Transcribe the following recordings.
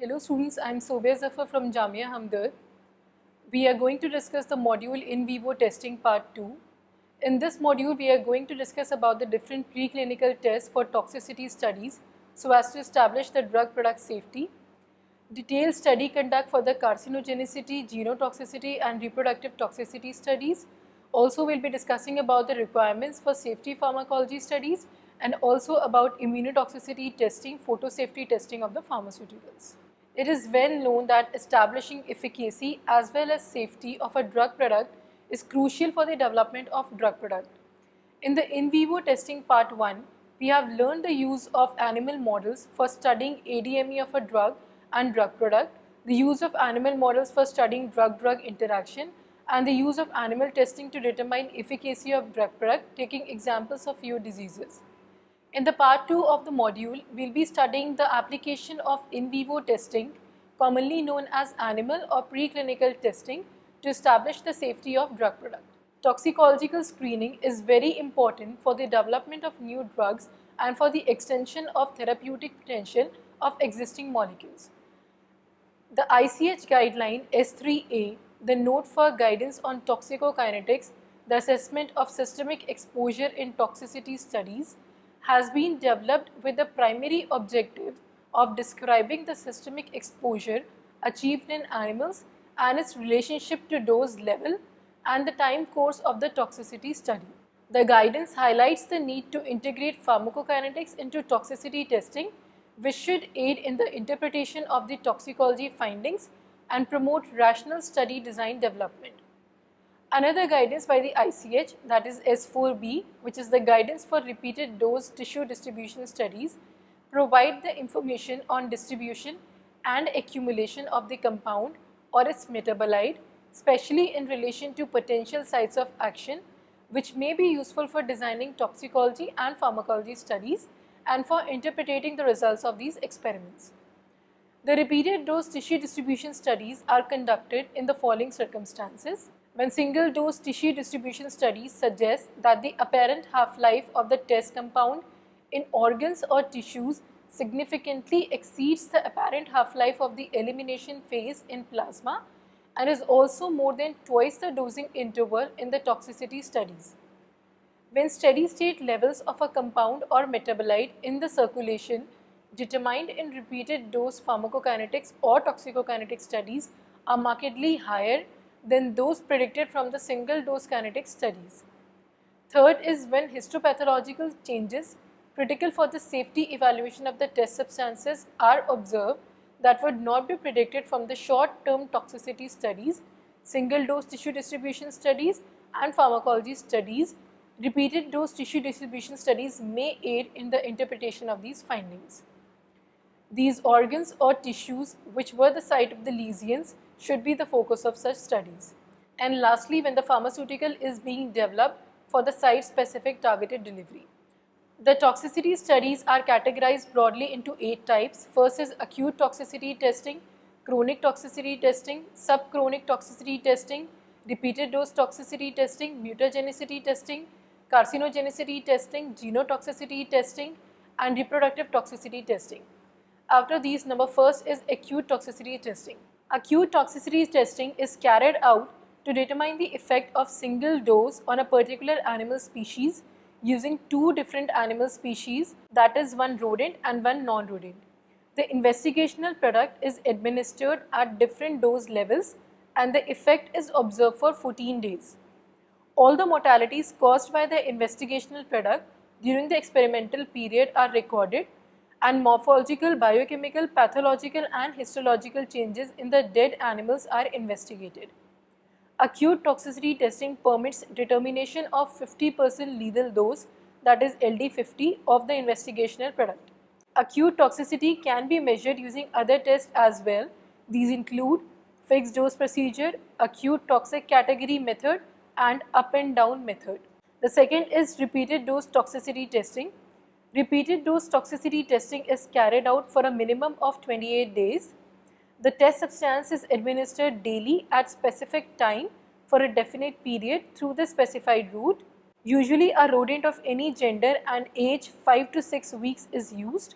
Hello students, I am Sobia Zafar from Jamia Hamdard. We are going to discuss the module in vivo testing part 2. In this module, we are going to discuss about the different preclinical tests for toxicity studies so as to establish the drug product safety, detailed study conduct for the carcinogenicity, genotoxicity and reproductive toxicity studies. Also, we'll be discussing about the requirements for safety pharmacology studies and also about immunotoxicity testing, photosafety testing of the pharmaceuticals. It is well known that establishing efficacy as well as safety of a drug product is crucial for the development of drug product. In the in vivo testing part 1, we have learned the use of animal models for studying ADME of a drug and drug product, the use of animal models for studying drug-drug interaction, and the use of animal testing to determine efficacy of drug product, taking examples of few diseases. In the part 2 of the module, we will be studying the application of in vivo testing, commonly known as animal or preclinical testing, to establish the safety of drug product. Toxicological screening is very important for the development of new drugs and for the extension of therapeutic potential of existing molecules. The ICH guideline S3A, the note for guidance on toxicokinetics, the assessment of systemic exposure in toxicity studies, has been developed with the primary objective of describing the systemic exposure achieved in animals and its relationship to dose level and the time course of the toxicity study. The guidance highlights the need to integrate pharmacokinetics into toxicity testing, which should aid in the interpretation of the toxicology findings and promote rational study design development. Another guidance by the ICH, that is S4B, which is the guidance for repeated dose tissue distribution studies, provide the information on distribution and accumulation of the compound or its metabolite, especially in relation to potential sites of action, which may be useful for designing toxicology and pharmacology studies and for interpreting the results of these experiments. The repeated dose tissue distribution studies are conducted in the following circumstances. When single dose tissue distribution studies suggest that the apparent half-life of the test compound in organs or tissues significantly exceeds the apparent half-life of the elimination phase in plasma and is also more than twice the dosing interval in the toxicity studies. When steady state levels of a compound or metabolite in the circulation determined in repeated dose pharmacokinetics or toxicokinetic studies are markedly higher than those predicted from the single dose kinetic studies. Third is when histopathological changes critical for the safety evaluation of the test substances are observed that would not be predicted from the short-term toxicity studies, single dose tissue distribution studies and pharmacology studies. Repeated dose tissue distribution studies may aid in the interpretation of these findings. These organs or tissues which were the site of the lesions should be the focus of such studies. And lastly, when the pharmaceutical is being developed for the site-specific targeted delivery. The toxicity studies are categorized broadly into 8 types. First is acute toxicity testing, chronic toxicity testing, subchronic toxicity testing, repeated dose toxicity testing, mutagenicity testing, carcinogenicity testing, genotoxicity testing, and reproductive toxicity testing. After these, number first is acute toxicity testing. Acute toxicity testing is carried out to determine the effect of single dose on a particular animal species using 2 different animal species, that is one rodent and one non-rodent. The investigational product is administered at different dose levels and the effect is observed for 14 days. All the mortalities caused by the investigational product during the experimental period are recorded and morphological, biochemical, pathological and histological changes in the dead animals are investigated. Acute toxicity testing permits determination of 50% lethal dose, that is LD50, of the investigational product. Acute toxicity can be measured using other tests as well. These include fixed dose procedure, acute toxic category method and up and down method. The second is repeated dose toxicity testing. Repeated dose toxicity testing is carried out for a minimum of 28 days. The test substance is administered daily at specific time for a definite period through the specified route. Usually a rodent of any gender and age 5 to 6 weeks is used.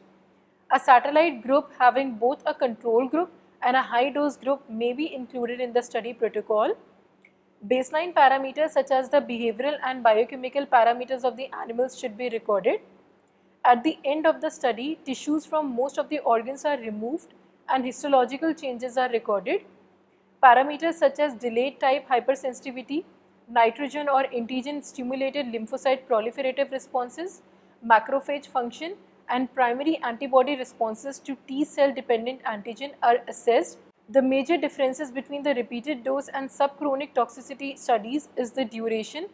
A satellite group having both a control group and a high dose group may be included in the study protocol. Baseline parameters such as the behavioral and biochemical parameters of the animals should be recorded. At the end of the study, tissues from most of the organs are removed and histological changes are recorded. Parameters such as delayed type hypersensitivity, nitrogen or antigen stimulated lymphocyte proliferative responses, macrophage function, and primary antibody responses to T cell dependent antigen are assessed. The major differences between the repeated dose and subchronic toxicity studies is the duration.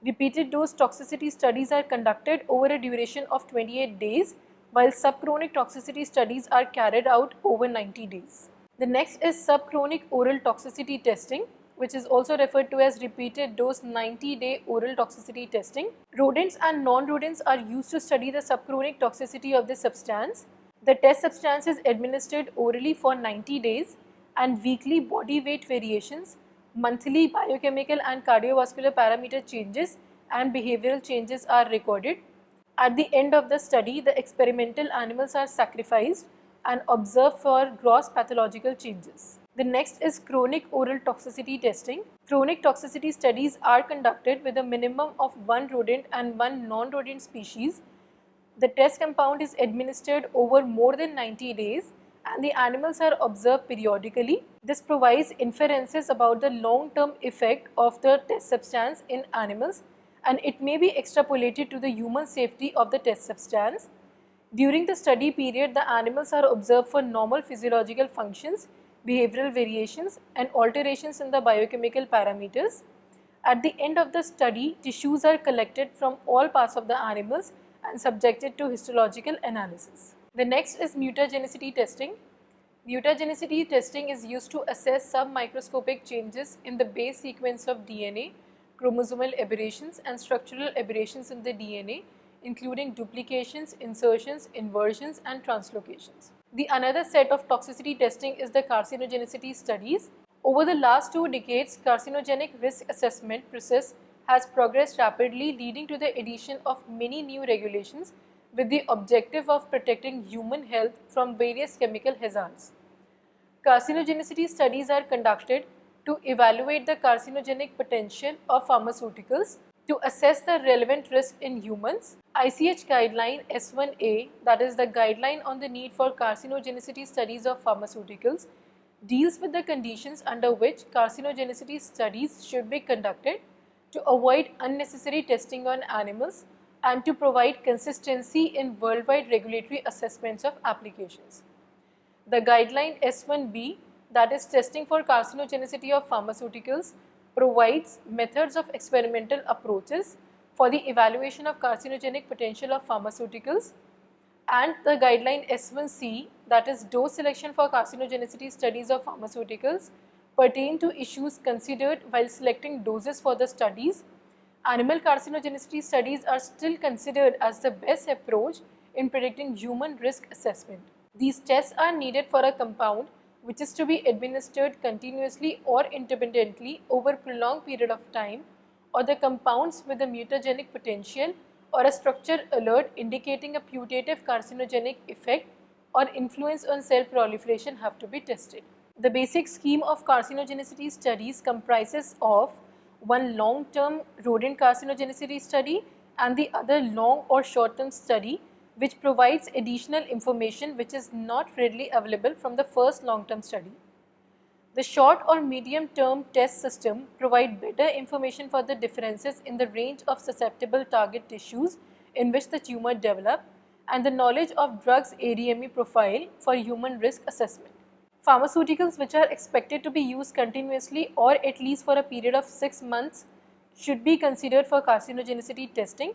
Repeated dose toxicity studies are conducted over a duration of 28 days, while subchronic toxicity studies are carried out over 90 days. The next is subchronic oral toxicity testing, which is also referred to as repeated dose 90-day oral toxicity testing. Rodents and non-rodents are used to study the subchronic toxicity of the substance. The test substance is administered orally for 90 days and weekly body weight variations, monthly biochemical and cardiovascular parameter changes and behavioral changes are recorded. At the end of the study, the experimental animals are sacrificed and observed for gross pathological changes. The next is chronic oral toxicity testing. Chronic toxicity studies are conducted with a minimum of one rodent and one non-rodent species. The test compound is administered over more than 90 days and the animals are observed periodically. This provides inferences about the long-term effect of the test substance in animals, and it may be extrapolated to the human safety of the test substance. During the study period, the animals are observed for normal physiological functions, behavioral variations, and alterations in the biochemical parameters. At the end of the study, tissues are collected from all parts of the animals and subjected to histological analysis. The next is mutagenicity testing. Mutagenicity testing is used to assess submicroscopic changes in the base sequence of DNA, chromosomal aberrations and structural aberrations in the DNA, including duplications, insertions, inversions and translocations. The another set of toxicity testing is the carcinogenicity studies. Over the last 2 decades, carcinogenic risk assessment process has progressed rapidly, leading to the addition of many new regulations with the objective of protecting human health from various chemical hazards. Carcinogenicity studies are conducted to evaluate the carcinogenic potential of pharmaceuticals. To assess the relevant risk in humans, ICH guideline S1A, that is the guideline on the need for carcinogenicity studies of pharmaceuticals, deals with the conditions under which carcinogenicity studies should be conducted to avoid unnecessary testing on animals and to provide consistency in worldwide regulatory assessments of applications. The guideline S1B, that is testing for carcinogenicity of pharmaceuticals, provides methods of experimental approaches for the evaluation of carcinogenic potential of pharmaceuticals, and the guideline S1C, that is dose selection for carcinogenicity studies of pharmaceuticals, pertain to issues considered while selecting doses for the studies. Animal carcinogenicity studies are still considered as the best approach in predicting human risk assessment. These tests are needed for a compound which is to be administered continuously or intermittently over a prolonged period of time, or the compounds with a mutagenic potential or a structure alert indicating a putative carcinogenic effect or influence on cell proliferation have to be tested. The basic scheme of carcinogenicity studies comprises of one long-term rodent carcinogenicity study and the other long or short-term study which provides additional information which is not readily available from the first long-term study. The short or medium-term test system provide better information for the differences in the range of susceptible target tissues in which the tumor develop and the knowledge of drugs ADME profile for human risk assessment. Pharmaceuticals which are expected to be used continuously or at least for a period of 6 months should be considered for carcinogenicity testing.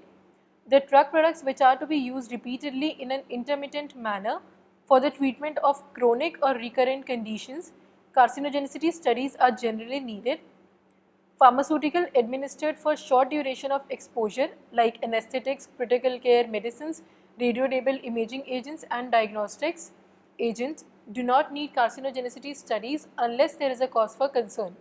The drug products which are to be used repeatedly in an intermittent manner for the treatment of chronic or recurrent conditions, carcinogenicity studies are generally needed. Pharmaceutical administered for short duration of exposure like anesthetics, critical care medicines, radiolabel imaging agents and diagnostics agents do not need carcinogenicity studies unless there is a cause for concern.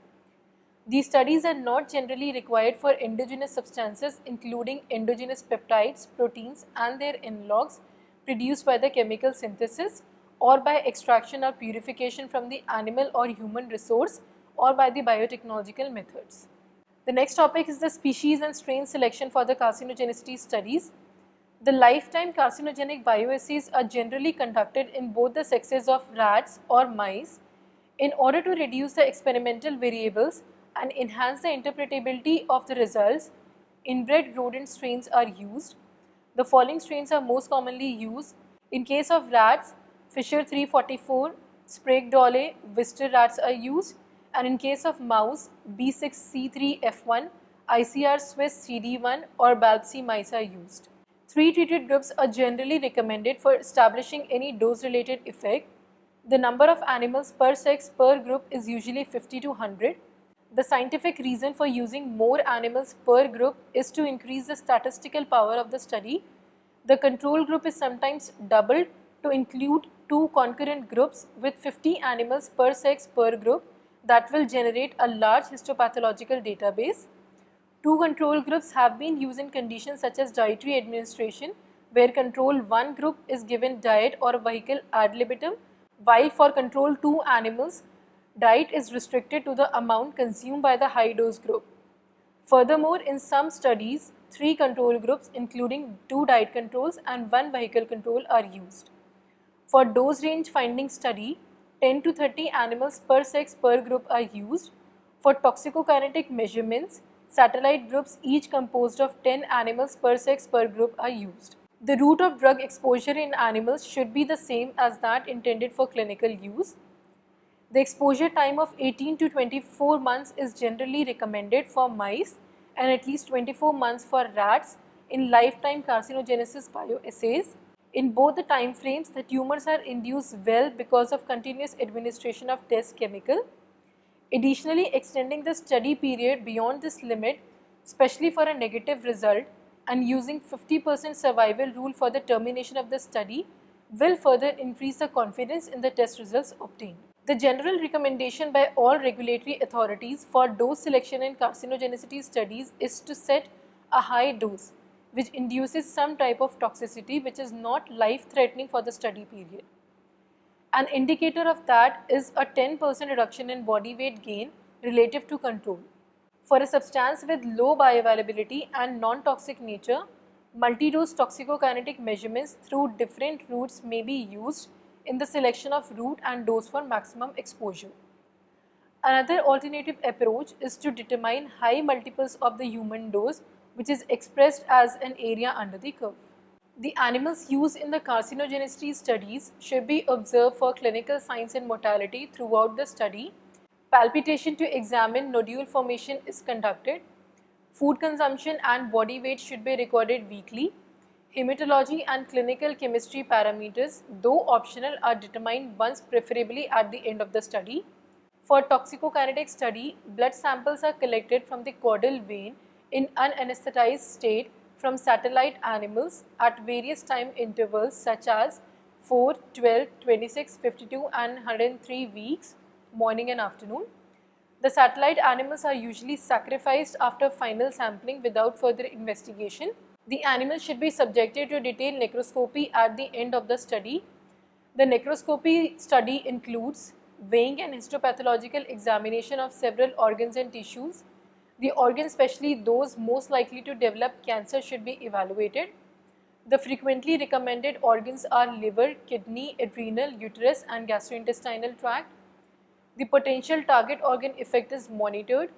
These studies are not generally required for endogenous substances including endogenous peptides, proteins and their analogues, produced by the chemical synthesis or by extraction or purification from the animal or human resource or by the biotechnological methods. The next topic is the species and strain selection for the carcinogenicity studies. The lifetime carcinogenic bioassays are generally conducted in both the sexes of rats or mice in order to reduce the experimental variables and enhance the interpretability of the results. Inbred rodent strains are used. The following strains are most commonly used. In case of rats, Fisher 344, Sprague-Dawley, Wistar rats are used, and in case of mouse, B6C3F1, ICR Swiss CD1 or BALPC mice are used. 3 treated groups are generally recommended for establishing any dose-related effect. The number of animals per sex per group is usually 50 to 100. The scientific reason for using more animals per group is to increase the statistical power of the study. The control group is sometimes doubled to include 2 concurrent groups with 50 animals per sex per group that will generate a large histopathological database. 2 control groups have been used in conditions such as dietary administration, where control 1 group is given diet or vehicle ad libitum, while for control 2 animals, diet is restricted to the amount consumed by the high dose group. Furthermore, in some studies, 3 control groups including 2 diet controls and 1 vehicle control are used. For dose range finding study, 10 to 30 animals per sex per group are used. For toxicokinetic measurements, satellite groups each composed of 10 animals per sex per group are used. The route of drug exposure in animals should be the same as that intended for clinical use. The exposure time of 18 to 24 months is generally recommended for mice and at least 24 months for rats in lifetime carcinogenesis bioassays. In both the time frames, the tumors are induced well because of continuous administration of test chemical. Additionally, extending the study period beyond this limit, especially for a negative result, and using 50% survival rule for the termination of the study will further increase the confidence in the test results obtained. The general recommendation by all regulatory authorities for dose selection in carcinogenicity studies is to set a high dose which induces some type of toxicity which is not life-threatening for the study period. An indicator of that is a 10% reduction in body weight gain relative to control. For a substance with low bioavailability and non-toxic nature, multi-dose toxicokinetic measurements through different routes may be used in the selection of route and dose for maximum exposure. Another alternative approach is to determine high multiples of the human dose, which is expressed as an area under the curve. The animals used in the carcinogenicity studies should be observed for clinical signs and mortality throughout the study. Palpitation to examine nodule formation is conducted. Food consumption and body weight should be recorded weekly. Hematology and clinical chemistry parameters, though optional, are determined once, preferably at the end of the study. For toxicokinetic study, blood samples are collected from the caudal vein in unanesthetized state from satellite animals at various time intervals such as 4, 12, 26, 52 and 103 weeks, morning and afternoon. The satellite animals are usually sacrificed after final sampling without further investigation. The animals should be subjected to detailed necroscopy at the end of the study. The necroscopy study includes weighing and histopathological examination of several organs and tissues. The organs, especially those most likely to develop cancer, should be evaluated. The frequently recommended organs are liver, kidney, adrenal, uterus and gastrointestinal tract. The potential target organ effect is monitored.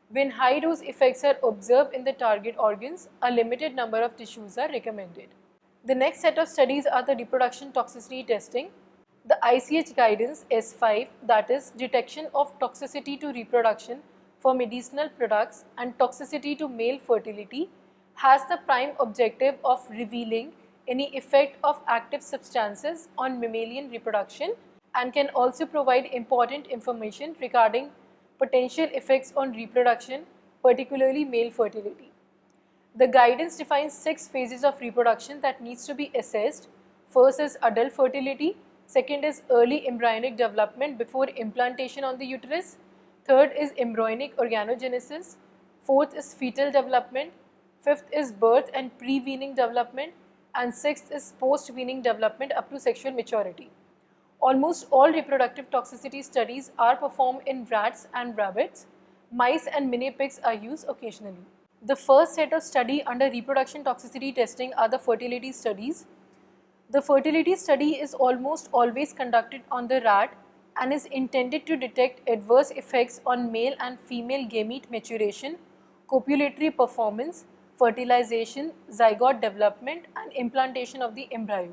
When high dose effects are observed in the target organs, a limited number of tissues are recommended. The next set of studies are the reproduction toxicity testing. The ICH guidance S5, that is detection of toxicity to reproduction for medicinal products and toxicity to male fertility, has the prime objective of revealing any effect of active substances on mammalian reproduction and can also provide important information regarding potential effects on reproduction, particularly male fertility. The guidance defines 6 phases of reproduction that needs to be assessed. First is adult fertility, second is early embryonic development before implantation on the uterus, third is embryonic organogenesis, fourth is fetal development, fifth is birth and pre-weaning development, and sixth is post-weaning development up to sexual maturity. Almost all reproductive toxicity studies are performed in rats and rabbits. Mice and mini pigs are used occasionally. The first set of study under reproduction toxicity testing are the fertility studies. The fertility study is almost always conducted on the rat and is intended to detect adverse effects on male and female gamete maturation, copulatory performance, fertilization, zygote development, and implantation of the embryo.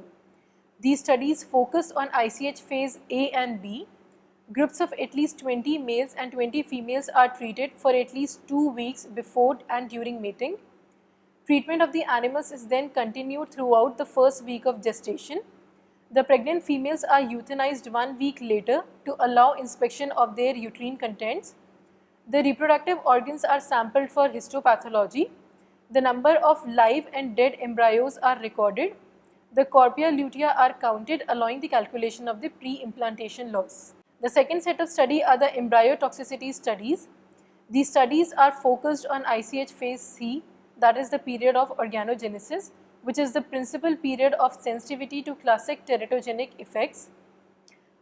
These studies focus on ICH phase A and B. Groups of at least 20 males and 20 females are treated for at least 2 weeks before and during mating. Treatment of the animals is then continued throughout the first week of gestation. The pregnant females are euthanized 1 week later to allow inspection of their uterine contents. The reproductive organs are sampled for histopathology. The number of live and dead embryos are recorded. The corpora lutea are counted, allowing the calculation of the pre-implantation loss. The second set of study are the embryo toxicity studies. These studies are focused on ICH phase C, that is the period of organogenesis, which is the principal period of sensitivity to classic teratogenic effects.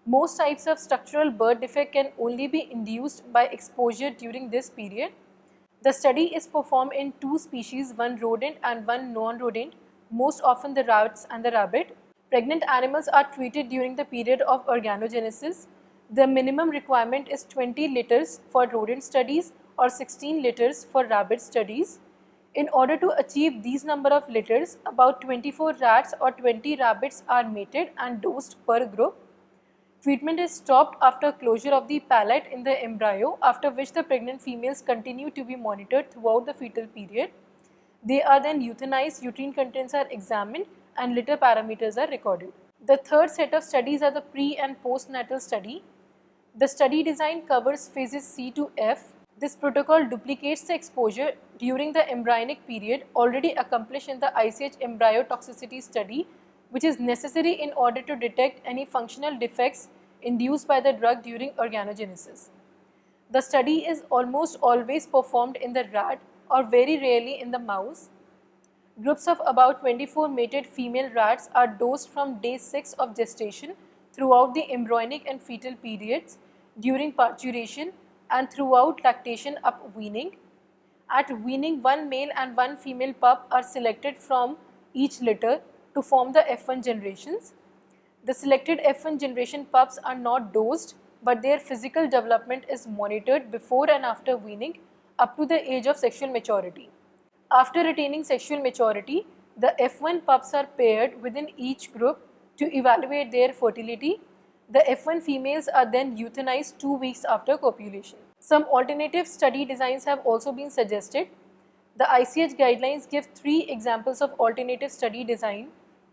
Most types of structural birth defect can only be induced by exposure during this period. The study is performed in 2 species, one rodent and one non-rodent, most often the rats and the rabbit. Pregnant animals are treated during the period of organogenesis. The minimum requirement is 20 liters for rodent studies or 16 liters for rabbit studies. In order to achieve these number of liters, about 24 rats or 20 rabbits are mated and dosed per group. Treatment is stopped after closure of the palate in the embryo, after which the pregnant females continue to be monitored throughout the fetal period. They are then euthanized, uterine contents are examined, and litter parameters are recorded. The third set of studies are the pre- and postnatal study. The study design covers phases C to F. This protocol duplicates the exposure during the embryonic period already accomplished in the ICH embryo toxicity study, which is necessary in order to detect any functional defects induced by the drug during organogenesis. The study is almost always performed in the rat or very rarely in the mouse. Groups of about 24 mated female rats are dosed from day 6 of gestation throughout the embryonic and fetal periods, during parturition, and throughout lactation up weaning. At weaning, 1 male and 1 female pup are selected from each litter to form the F1 generations. The selected F1 generation pups are not dosed, but their physical development is monitored before and after weaning up to the age of sexual maturity. After attaining sexual maturity, the F1 pups are paired within each group to evaluate their fertility. The F1 females are then euthanized 2 weeks after copulation. Some alternative study designs have also been suggested. The ICH guidelines give 3 examples of alternative study design.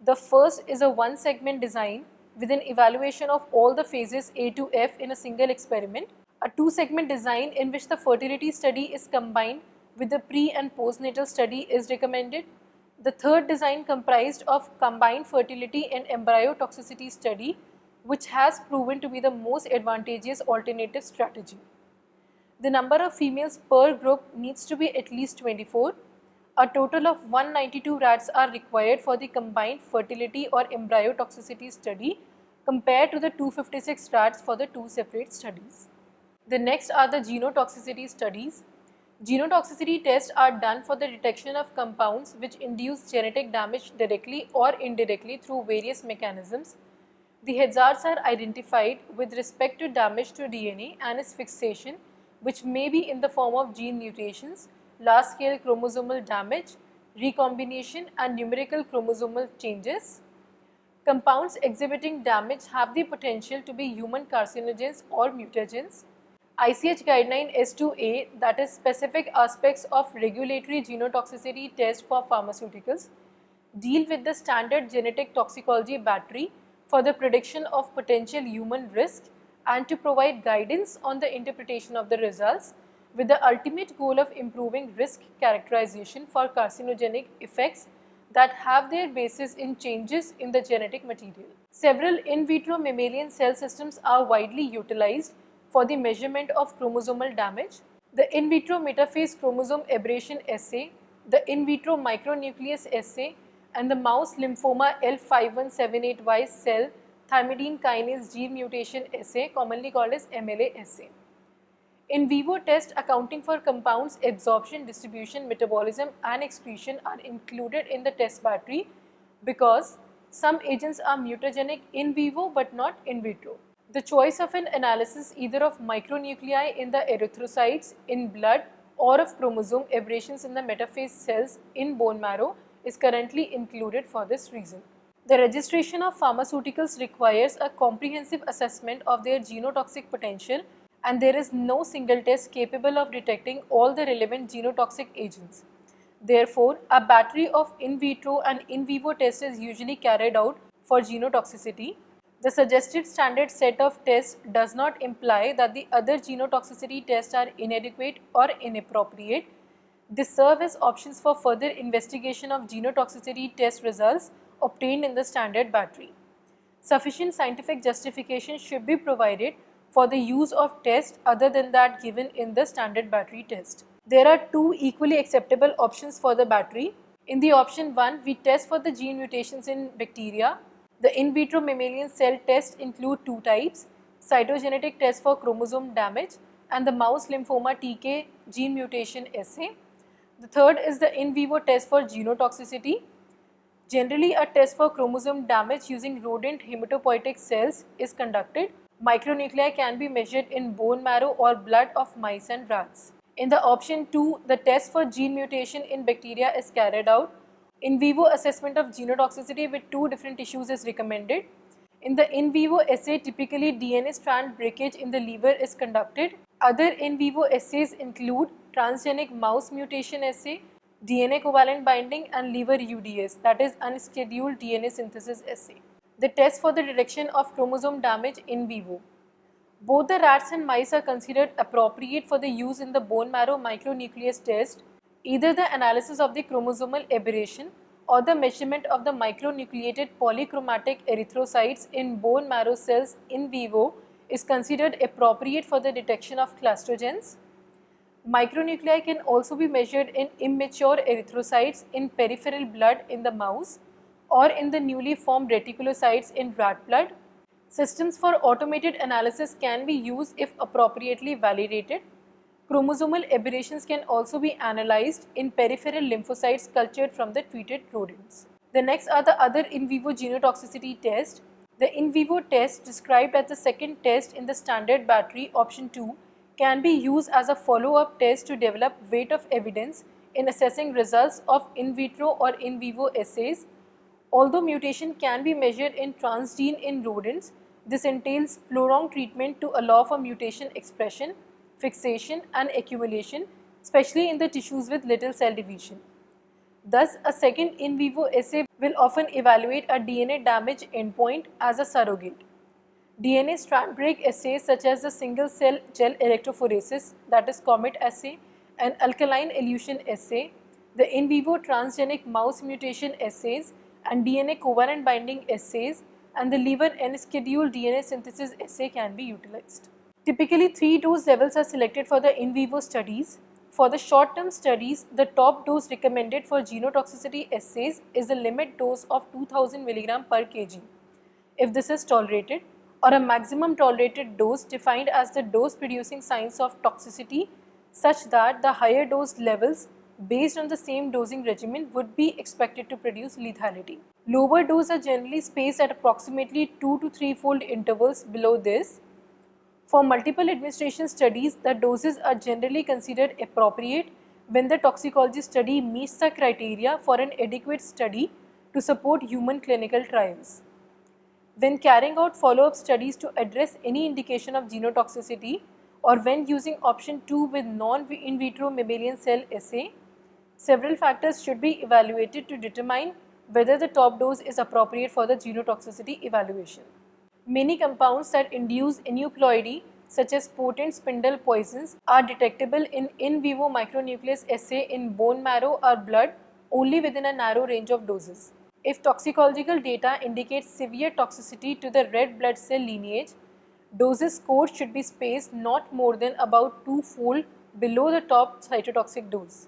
The first is a one-segment design with an evaluation of all the phases A to F in a single experiment. A 2-segment design in which the fertility study is combined with the pre- and postnatal study is recommended. The third design comprised of combined fertility and embryo toxicity study, which has proven to be the most advantageous alternative strategy. The number of females per group needs to be at least 24. A total of 192 rats are required for the combined fertility or embryo toxicity study compared to the 256 rats for the 2 separate studies. The next are the genotoxicity studies. Genotoxicity tests are done for the detection of compounds which induce genetic damage directly or indirectly through various mechanisms. The hazards are identified with respect to damage to DNA and its fixation, which may be in the form of gene mutations, large-scale chromosomal damage, recombination, and numerical chromosomal changes. Compounds exhibiting damage have the potential to be human carcinogens or mutagens. ICH guideline S2A, that is specific aspects of regulatory genotoxicity test for pharmaceuticals, deal with the standard genetic toxicology battery for the prediction of potential human risk and to provide guidance on the interpretation of the results, with the ultimate goal of improving risk characterization for carcinogenic effects that have their basis in changes in the genetic material. Several in vitro mammalian cell systems are widely utilized for the measurement of chromosomal damage. The in vitro metaphase chromosome aberration assay, the in vitro micronucleus assay, and the mouse lymphoma L5178Y cell thymidine kinase gene mutation assay, commonly called as MLA assay. In vivo test accounting for compounds absorption, distribution, metabolism and excretion are included in the test battery because some agents are mutagenic in vivo but not in vitro. The choice of an analysis either of micronuclei in the erythrocytes in blood or of chromosome aberrations in the metaphase cells in bone marrow is currently included for this reason. The registration of pharmaceuticals requires a comprehensive assessment of their genotoxic potential, and there is no single test capable of detecting all the relevant genotoxic agents. Therefore, a battery of in vitro and in vivo tests is usually carried out for genotoxicity. The suggested standard set of tests does not imply that the other genotoxicity tests are inadequate or inappropriate. They serve as options for further investigation of genotoxicity test results obtained in the standard battery. Sufficient scientific justification should be provided for the use of tests other than that given in the standard battery test. There are two equally acceptable options for the battery. In the option 1, we test for the gene mutations in bacteria. The in vitro mammalian cell test include two types: cytogenetic test for chromosome damage and the mouse lymphoma TK gene mutation assay. The third is the in vivo test for genotoxicity. Generally, a test for chromosome damage using rodent hematopoietic cells is conducted. Micronuclei can be measured in bone marrow or blood of mice and rats. In the option 2, the test for gene mutation in bacteria is carried out. In vivo assessment of genotoxicity with two different tissues is recommended. In the in vivo assay, typically DNA strand breakage in the liver is conducted. Other in vivo assays include transgenic mouse mutation assay, DNA covalent binding and liver UDS, that is unscheduled DNA synthesis assay. The test for the detection of chromosome damage in vivo. Both the rats and mice are considered appropriate for the use in the bone marrow micronucleus test. Either the analysis of the chromosomal aberration or the measurement of the micronucleated polychromatic erythrocytes in bone marrow cells in vivo is considered appropriate for the detection of clastogens. Micronuclei can also be measured in immature erythrocytes in peripheral blood in the mouse or in the newly formed reticulocytes in rat blood. Systems for automated analysis can be used if appropriately validated. Chromosomal aberrations can also be analyzed in peripheral lymphocytes cultured from the treated rodents. The next are the other in vivo genotoxicity test. The in vivo test described as the second test in the standard battery option 2 can be used as a follow-up test to develop weight of evidence in assessing results of in vitro or in vivo assays. Although mutation can be measured in transgene in rodents, this entails prolonged treatment to allow for mutation expression, fixation and accumulation, especially in the tissues with little cell division. Thus, a second in vivo assay will often evaluate a DNA damage endpoint as a surrogate. DNA strand break assays such as the single cell gel electrophoresis, that is COMET assay, and alkaline elution assay, the in vivo transgenic mouse mutation assays and DNA covalent binding assays, and the liver unscheduled DNA synthesis assay can be utilized. Typically, 3 dose levels are selected for the in vivo studies. For the short-term studies, the top dose recommended for genotoxicity assays is the limit dose of 2000 mg per kg, if this is tolerated, or a maximum tolerated dose defined as the dose producing signs of toxicity such that the higher dose levels based on the same dosing regimen would be expected to produce lethality. Lower doses are generally spaced at approximately 2 to 3-fold intervals below this. For multiple administration studies, the doses are generally considered appropriate when the toxicology study meets the criteria for an adequate study to support human clinical trials. When carrying out follow-up studies to address any indication of genotoxicity, or when using option 2 with non-in vitro mammalian cell assay, several factors should be evaluated to determine whether the top dose is appropriate for the genotoxicity evaluation. Many compounds that induce aneuploidy, such as potent spindle poisons, are detectable in vivo micronucleus assay in bone marrow or blood only within a narrow range of doses. If toxicological data indicates severe toxicity to the red blood cell lineage, doses scored should be spaced not more than about 2-fold below the top cytotoxic dose.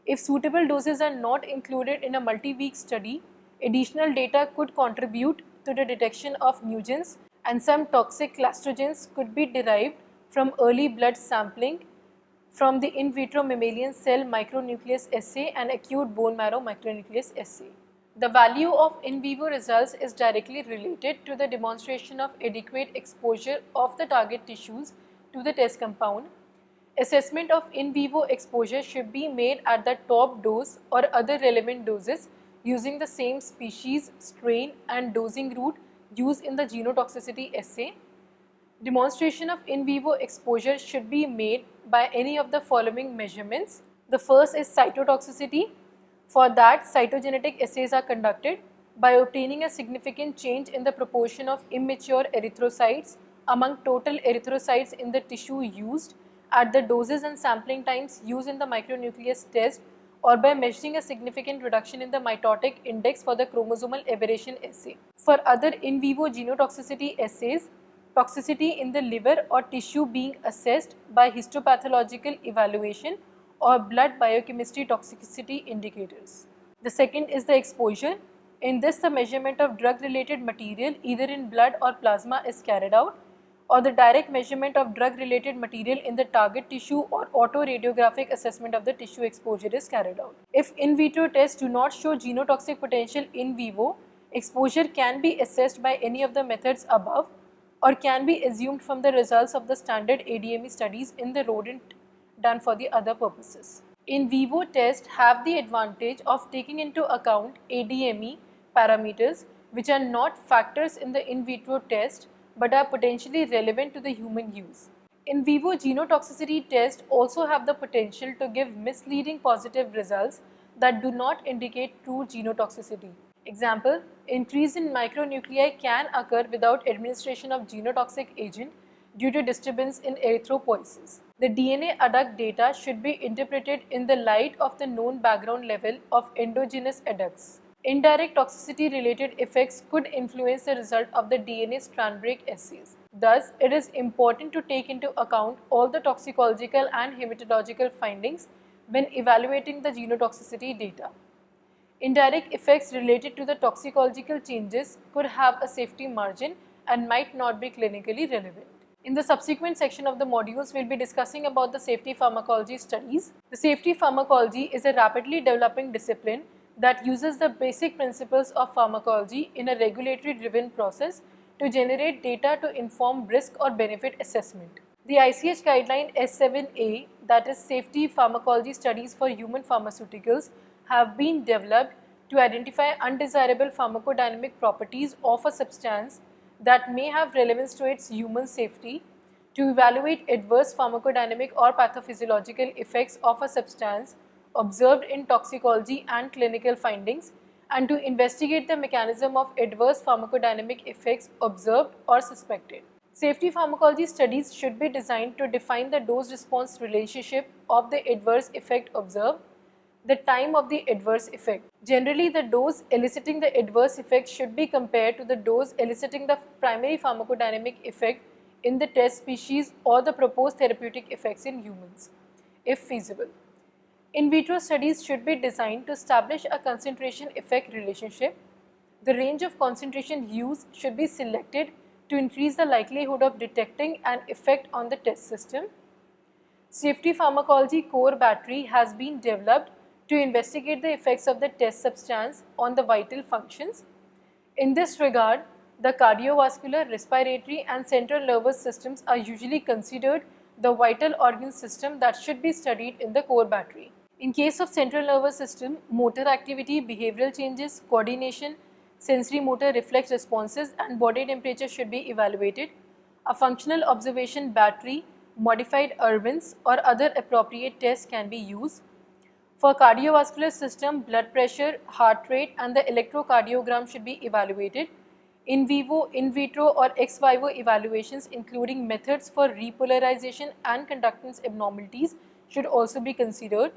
If suitable doses are not included in a multi-week study, additional data could contribute to the detection of nugens, and some toxic clastrogens could be derived from early blood sampling from the in vitro mammalian cell micronucleus assay and acute bone marrow micronucleus assay. The value of in vivo results is directly related to the demonstration of adequate exposure of the target tissues to the test compound. Assessment of in vivo exposure should be made at the top dose or other relevant doses using the same species, strain and dosing route used in the genotoxicity assay. Demonstration of in vivo exposure should be made by any of the following measurements. The first is cytotoxicity. For that, cytogenetic assays are conducted by obtaining a significant change in the proportion of immature erythrocytes among total erythrocytes in the tissue used at the doses and sampling times used in the micronucleus test, or by measuring a significant reduction in the mitotic index for the chromosomal aberration assay. For other in vivo genotoxicity assays, toxicity in the liver or tissue being assessed by histopathological evaluation or blood biochemistry toxicity indicators. The second is the exposure. In this, the measurement of drug-related material either in blood or plasma is carried out, or the direct measurement of drug-related material in the target tissue or autoradiographic assessment of the tissue exposure is carried out. If in vitro tests do not show genotoxic potential in vivo, exposure can be assessed by any of the methods above or can be assumed from the results of the standard ADME studies in the rodent done for the other purposes. In vivo tests have the advantage of taking into account ADME parameters which are not factors in the in vitro test but are potentially relevant to the human use. In vivo genotoxicity tests also have the potential to give misleading positive results that do not indicate true genotoxicity. Example, increase in micronuclei can occur without administration of genotoxic agent due to disturbance in erythropoiesis. The DNA adduct data should be interpreted in the light of the known background level of endogenous adducts. Indirect toxicity related effects could influence the result of the DNA strand break assays. Thus, it is important to take into account all the toxicological and hematological findings when evaluating the genotoxicity data. Indirect effects related to the toxicological changes could have a safety margin and might not be clinically relevant. In the subsequent section of the modules, we will be discussing about the safety pharmacology studies. The safety pharmacology is a rapidly developing discipline that uses the basic principles of pharmacology in a regulatory driven process to generate data to inform risk or benefit assessment. The ICH guideline S7A, that is Safety Pharmacology Studies for Human Pharmaceuticals, have been developed to identify undesirable pharmacodynamic properties of a substance that may have relevance to its human safety, to evaluate adverse pharmacodynamic or pathophysiological effects of a substance observed in toxicology and clinical findings, and to investigate the mechanism of adverse pharmacodynamic effects observed or suspected. Safety pharmacology studies should be designed to define the dose-response relationship of the adverse effect observed, the time of the adverse effect. Generally, the dose eliciting the adverse effect should be compared to the dose eliciting the primary pharmacodynamic effect in the test species or the proposed therapeutic effects in humans, if feasible. In vitro studies should be designed to establish a concentration effect relationship. The range of concentration used should be selected to increase the likelihood of detecting an effect on the test system. Safety pharmacology core battery has been developed to investigate the effects of the test substance on the vital functions. In this regard, the cardiovascular, respiratory and central nervous systems are usually considered the vital organ system that should be studied in the core battery. In case of central nervous system, motor activity, behavioral changes, coordination, sensory motor reflex responses and body temperature should be evaluated. A functional observation battery, modified Irwins or other appropriate tests can be used. For cardiovascular system, blood pressure, heart rate and the electrocardiogram should be evaluated. In vivo, in vitro or ex vivo evaluations including methods for repolarization and conductance abnormalities should also be considered.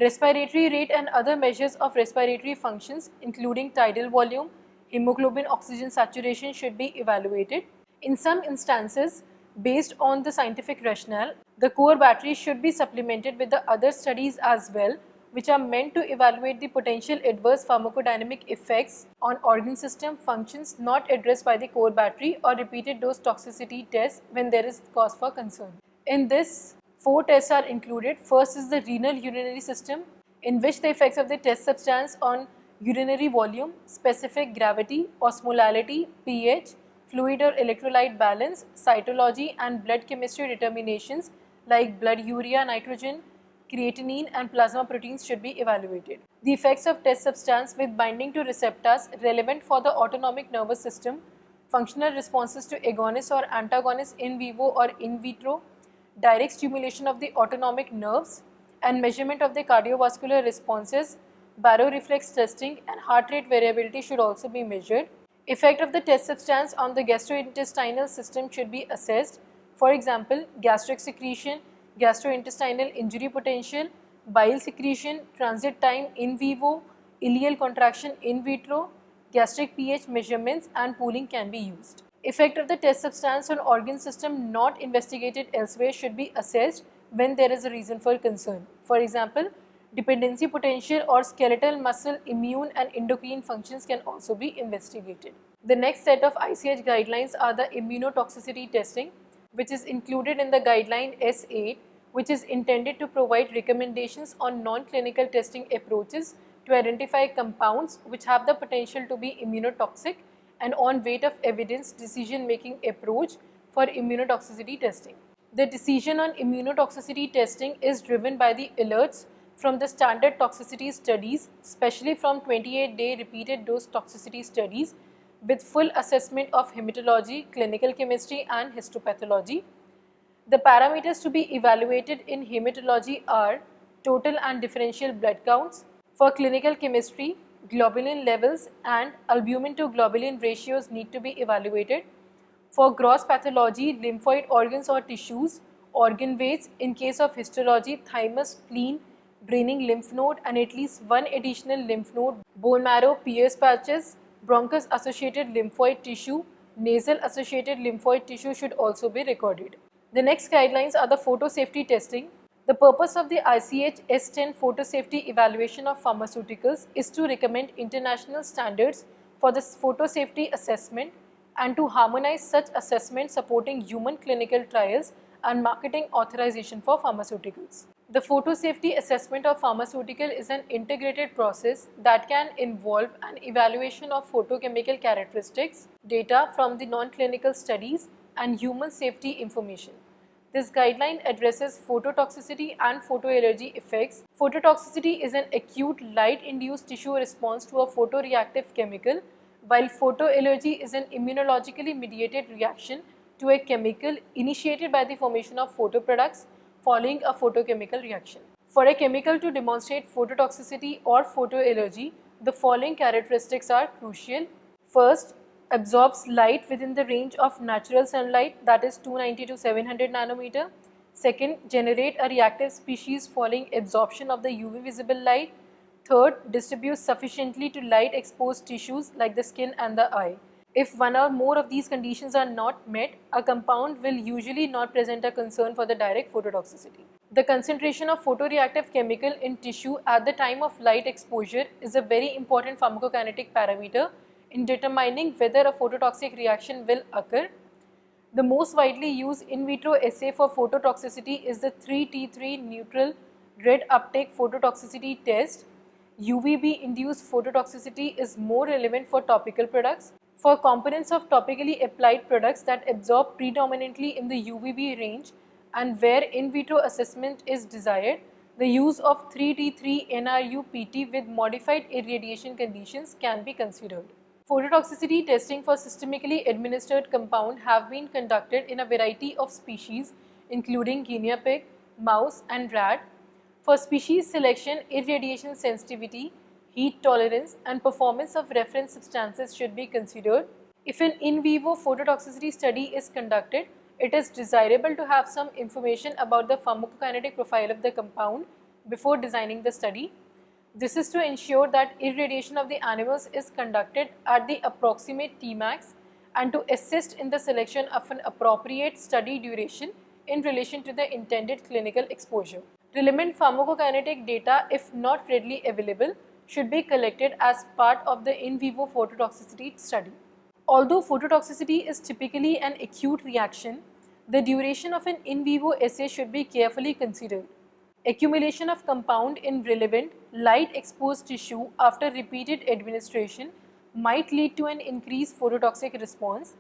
Respiratory rate and other measures of respiratory functions including tidal volume, hemoglobin oxygen saturation should be evaluated. In some instances, based on the scientific rationale, the core battery should be supplemented with the other studies as well which are meant to evaluate the potential adverse pharmacodynamic effects on organ system functions not addressed by the core battery, or repeated dose toxicity tests when there is cause for concern. In this, 4 tests are included. First is the renal urinary system, in which the effects of the test substance on urinary volume, specific gravity, osmolality, pH, fluid or electrolyte balance, cytology and blood chemistry determinations like blood urea nitrogen, creatinine and plasma proteins should be evaluated. The effects of test substance with binding to receptors relevant for the autonomic nervous system, functional responses to agonists or antagonists in vivo or in vitro, direct stimulation of the autonomic nerves, and measurement of the cardiovascular responses, baroreflex testing and heart rate variability should also be measured. Effect of the test substance on the gastrointestinal system should be assessed. For example, gastric secretion, gastrointestinal injury potential, bile secretion, transit time in vivo, ileal contraction in vitro, gastric pH measurements and pooling can be used. Effect of the test substance on organ system not investigated elsewhere should be assessed when there is a reason for concern. For example, dependency potential or skeletal muscle immune and endocrine functions can also be investigated. The next set of ICH guidelines are the immunotoxicity testing, which is included in the guideline S8, which is intended to provide recommendations on non-clinical testing approaches to identify compounds which have the potential to be immunotoxic, and on weight of evidence decision-making approach for immunotoxicity testing. The decision on immunotoxicity testing is driven by the alerts from the standard toxicity studies, especially from 28-day repeated dose toxicity studies with full assessment of hematology, clinical chemistry and histopathology. The parameters to be evaluated in hematology are total and differential blood counts. For clinical chemistry, globulin levels and albumin to globulin ratios need to be evaluated. For gross pathology, lymphoid organs or tissues, organ weights, in case of histology, thymus, spleen, draining lymph node and at least one additional lymph node, bone marrow, Pierce patches, bronchus associated lymphoid tissue, nasal associated lymphoid tissue should also be recorded. The next guidelines are the photo safety testing. The purpose of the ICH S10 photo safety evaluation of pharmaceuticals is to recommend international standards for the photo safety assessment and to harmonize such assessment supporting human clinical trials and marketing authorization for pharmaceuticals. The photo safety assessment of pharmaceutical is an integrated process that can involve an evaluation of photochemical characteristics, data from the non-clinical studies and human safety information. This guideline addresses phototoxicity and photoallergy effects. Phototoxicity is an acute light-induced tissue response to a photoreactive chemical, while photoallergy is an immunologically mediated reaction to a chemical initiated by the formation of photoproducts following a photochemical reaction. For a chemical to demonstrate phototoxicity or photoallergy, the following characteristics are crucial. First, absorbs light within the range of natural sunlight, that is 290 to 700 nanometer. Second, generate a reactive species following absorption of the UV visible light. Third, distributes sufficiently to light exposed tissues like the skin and the eye. If one or more of these conditions are not met, a compound will usually not present a concern for the direct phototoxicity. The concentration of photoreactive chemical in tissue at the time of light exposure is a very important pharmacokinetic parameter in determining whether a phototoxic reaction will occur. The most widely used in vitro assay for phototoxicity is the 3T3 neutral red uptake phototoxicity test. UVB induced phototoxicity is more relevant for topical products. For components of topically applied products that absorb predominantly in the UVB range and where in vitro assessment is desired, the use of 3T3 NRU-PT with modified irradiation conditions can be considered. Phototoxicity testing for systemically administered compound have been conducted in a variety of species including guinea pig, mouse and rat. For species selection, irradiation sensitivity, heat tolerance and performance of reference substances should be considered. If an in vivo phototoxicity study is conducted, it is desirable to have some information about the pharmacokinetic profile of the compound before designing the study. This is to ensure that irradiation of the animals is conducted at the approximate Tmax and to assist in the selection of an appropriate study duration in relation to the intended clinical exposure. Relevant pharmacokinetic data, if not readily available, should be collected as part of the in vivo phototoxicity study. Although phototoxicity is typically an acute reaction, the duration of an in vivo assay should be carefully considered. Accumulation of compound in relevant light-exposed tissue after repeated administration might lead to an increased phototoxic response.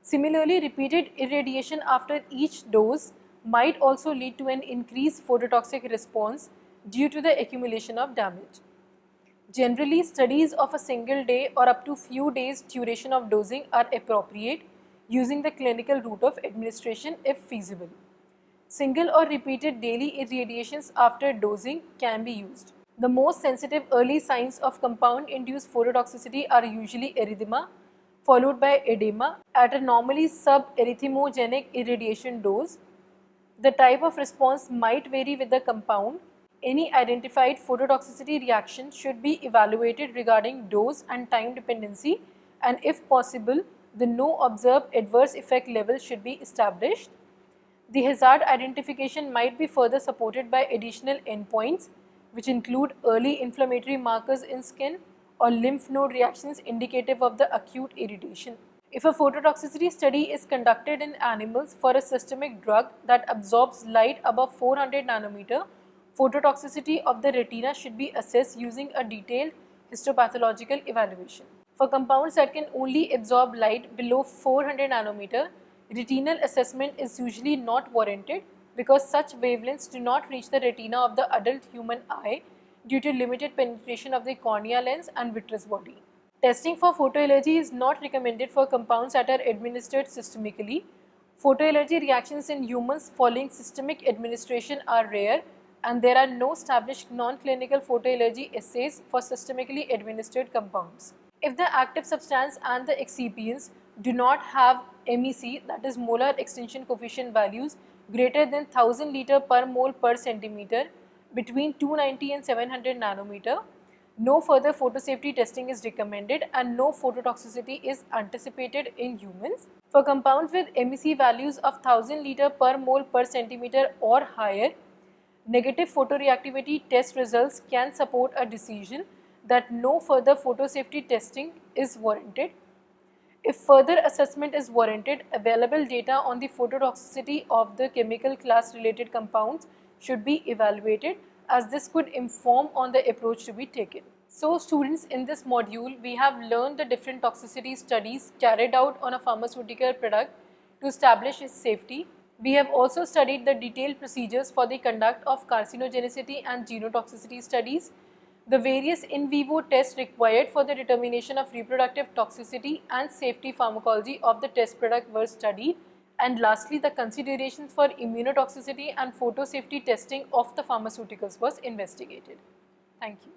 Similarly, repeated irradiation after each dose might also lead to an increased phototoxic response due to the accumulation of damage. Generally, studies of a single day or up to few days duration of dosing are appropriate using the clinical route of administration if feasible. Single or repeated daily irradiations after dosing can be used. The most sensitive early signs of compound-induced phototoxicity are usually erythema, followed by edema at a normally sub-erythemogenic irradiation dose. The type of response might vary with the compound. Any identified phototoxicity reaction should be evaluated regarding dose and time dependency, and if possible, the no observed adverse effect level should be established. The hazard identification might be further supported by additional endpoints, which include early inflammatory markers in skin or lymph node reactions indicative of the acute irritation. If a phototoxicity study is conducted in animals for a systemic drug that absorbs light above 400 nanometer, phototoxicity of the retina should be assessed using a detailed histopathological evaluation. For compounds that can only absorb light below 400 nanometer, retinal assessment is usually not warranted because such wavelengths do not reach the retina of the adult human eye due to limited penetration of the cornea lens and vitreous body. Testing for photoallergy is not recommended for compounds that are administered systemically. Photoallergy reactions in humans following systemic administration are rare, and there are no established non-clinical photoallergy assays for systemically administered compounds. If the active substance and the excipients do not have MEC, that is molar extension coefficient values greater than 1000 liter per mole per centimeter between 290 and 700 nanometer, no further photosafety testing is recommended and no phototoxicity is anticipated in humans. For compounds with MEC values of 1000 liter per mole per centimeter or higher, negative photoreactivity test results can support a decision that no further photosafety testing is warranted. If further assessment is warranted, available data on the phototoxicity of the chemical class related compounds should be evaluated, as this could inform on the approach to be taken. So students, in this module we have learned the different toxicity studies carried out on a pharmaceutical product to establish its safety. We have also studied the detailed procedures for the conduct of carcinogenicity and genotoxicity studies, the various in vivo tests required for the determination of reproductive toxicity and safety pharmacology of the test product were studied, and lastly the considerations for immunotoxicity and photosafety testing of the pharmaceuticals was investigated. Thank you.